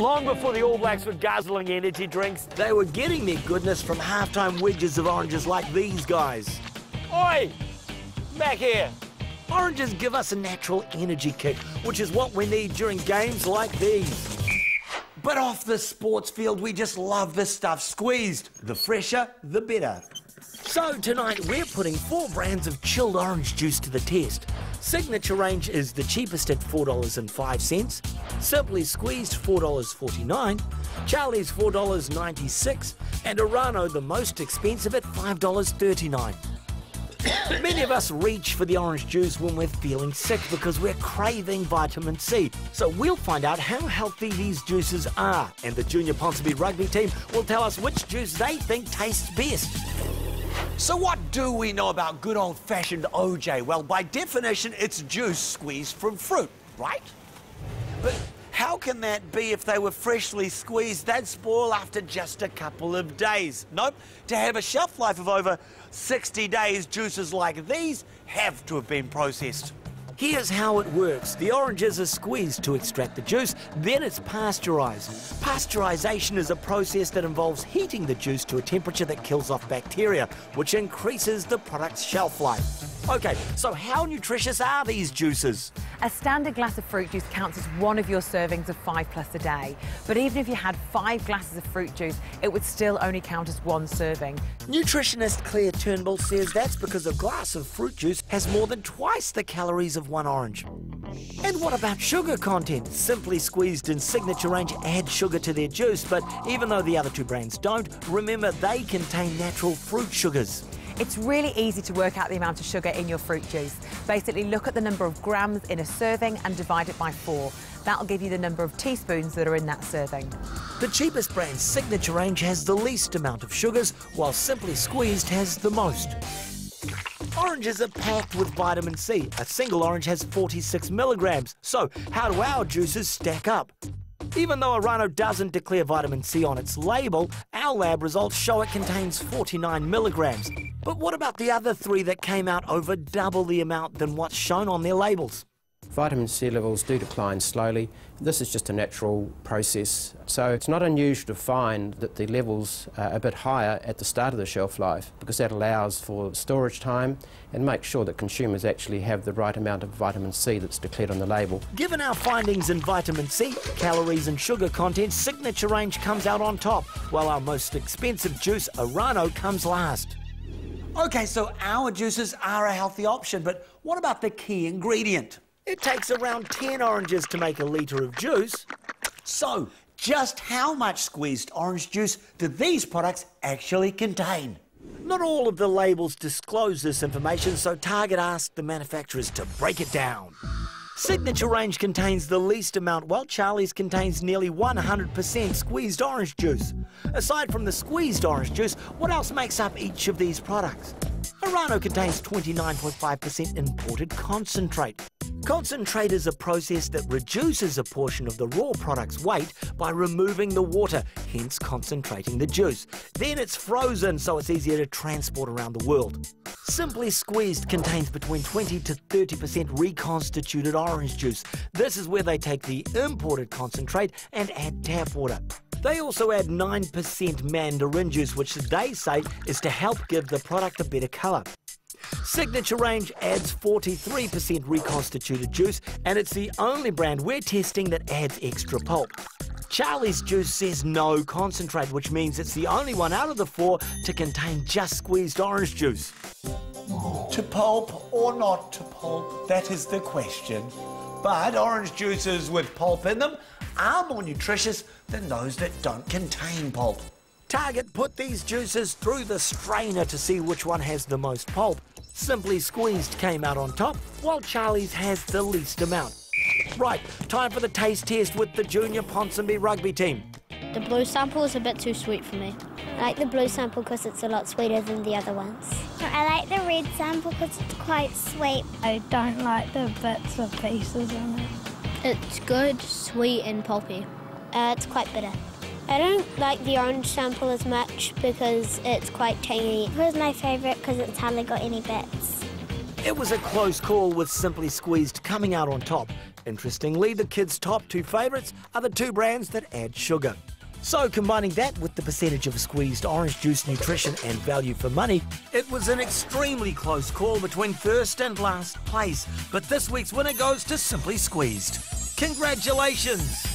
Long before the All Blacks were guzzling energy drinks, they were getting their goodness from halftime wedges of oranges like these guys. Oi! Back here! Oranges give us a natural energy kick, which is what we need during games like these. But off the sports field, we just love this stuff squeezed. The fresher, the better. So tonight, we're putting 4 brands of chilled orange juice to the test. Signature Range is the cheapest at $4.05. Simply Squeezed, $4.49. Charlie's, $4.96. And Orano, the most expensive, at $5.39. Many of us reach for the orange juice when we're feeling sick because we're craving vitamin C. So we'll find out how healthy these juices are, and the Junior Ponsonby rugby team will tell us which juice they think tastes best. So what do we know about good old-fashioned OJ? Well, by definition, it's juice squeezed from fruit, right? But how can that be if they were freshly squeezed? They'd spoil after just a couple of days. Nope, to have a shelf life of over 60 days, juices like these have to have been processed. Here's how it works. The oranges are squeezed to extract the juice, then it's pasteurised. Pasteurisation is a process that involves heating the juice to a temperature that kills off bacteria, which increases the product's shelf life. OK, so how nutritious are these juices? A standard glass of fruit juice counts as one of your servings of 5+ a day. But even if you had 5 glasses of fruit juice, it would still only count as 1 serving. Nutritionist Claire Turnbull says that's because a glass of fruit juice has more than twice the calories of 1 orange. And what about sugar content? Simply Squeezed and Signature Range add sugar to their juice, but even though the other 2 brands don't, remember they contain natural fruit sugars. It's really easy to work out the amount of sugar in your fruit juice. Basically, look at the number of grams in a serving and divide it by 4. That'll give you the number of teaspoons that are in that serving. The cheapest brand, Signature Range, has the least amount of sugars, while Simply Squeezed has the most. Oranges are packed with vitamin C. A single orange has 46 milligrams. So how do our juices stack up? Even though Orano doesn't declare vitamin C on its label, our lab results show it contains 49 milligrams. But what about the other 3 that came out over double the amount than what's shown on their labels? Vitamin C levels do decline slowly. This is just a natural process. So it's not unusual to find that the levels are a bit higher at the start of the shelf life because that allows for storage time and makes sure that consumers actually have the right amount of vitamin C that's declared on the label. Given our findings in vitamin C, calories and sugar content, Signature Range comes out on top, while our most expensive juice, Orano, comes last. OK, so our juices are a healthy option, but what about the key ingredient? It takes around 10 oranges to make a litre of juice. So, just how much squeezed orange juice do these products actually contain? Not all of the labels disclose this information, so Target asked the manufacturers to break it down. Signature Range contains the least amount, while Charlie's contains nearly 100% squeezed orange juice. Aside from the squeezed orange juice, what else makes up each of these products? Orano contains 29.5% imported concentrate. Concentrate is a process that reduces a portion of the raw product's weight by removing the water, hence concentrating the juice. Then it's frozen, so it's easier to transport around the world. Simply Squeezed contains between 20 to 30% reconstituted orange juice. This is where they take the imported concentrate and add tap water. They also add 9% mandarin juice, which they say is to help give the product a better colour. Signature Range adds 43% reconstituted juice, and it's the only brand we're testing that adds extra pulp. Charlie's juice says no concentrate, which means it's the only one out of the 4 to contain just squeezed orange juice. To pulp or not to pulp, that is the question. But orange juices with pulp in them are more nutritious than those that don't contain pulp. Target put these juices through the strainer to see which one has the most pulp. Simply Squeezed came out on top, while Charlie's has the least amount. Right, time for the taste test with the Junior Ponsonby rugby team. The blue sample is a bit too sweet for me. I like the blue sample because it's a lot sweeter than the other ones. I like the red sample because it's quite sweet. I don't like the bits of pieces in it. It's good, sweet and pulpy. It's quite bitter. I don't like the orange sample as much because it's quite tangy. It was my favourite because it's hardly got any bits. It was a close call with Simply Squeezed coming out on top. Interestingly, the kids' top 2 favourites are the 2 brands that add sugar. So combining that with the percentage of squeezed orange juice nutrition and value for money, it was an extremely close call between first and last place. But this week's winner goes to Simply Squeezed. Congratulations!